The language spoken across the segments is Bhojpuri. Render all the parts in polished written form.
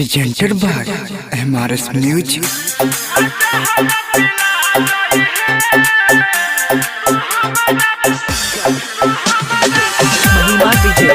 presented by MRS Music. महिमा डीजे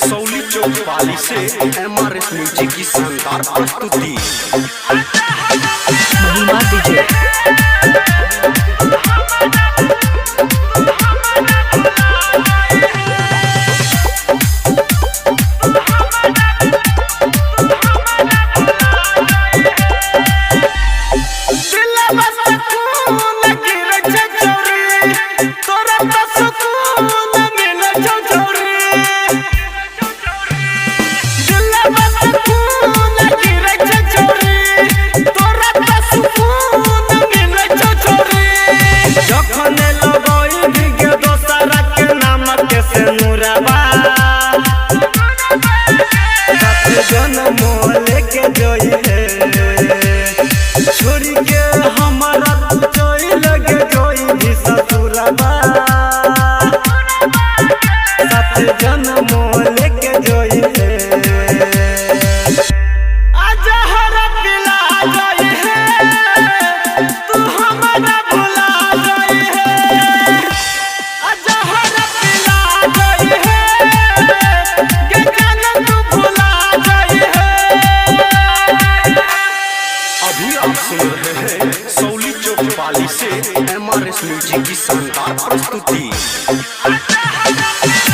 सौली चौक पाली से MRS म्यूजिक की शानदार प्रस्तुति। महिमा डीजे छोरी के हमारा जोई लगे जोई भी ससुरबा साथ जन्मो लेके जोई है आजा हरा पिला जोई है तू हमारा भुला जोई है आजा हरा पिला जोई है के जान तू भुला जोई है। अभी आप सुन रहे हैं सौली चौक पाली से MRS म्यूजिक की शानदार प्रस्तुति।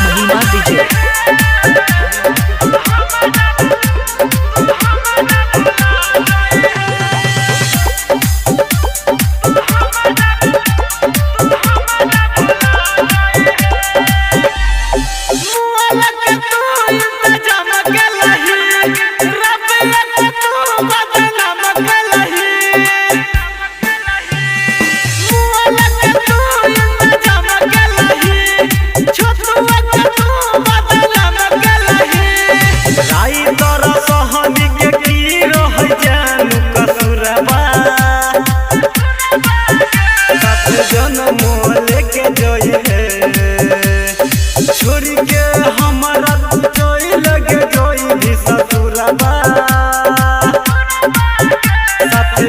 महिमा डीजे छोरी के हमारा जोई लगे जोई भी ससुरबा साथ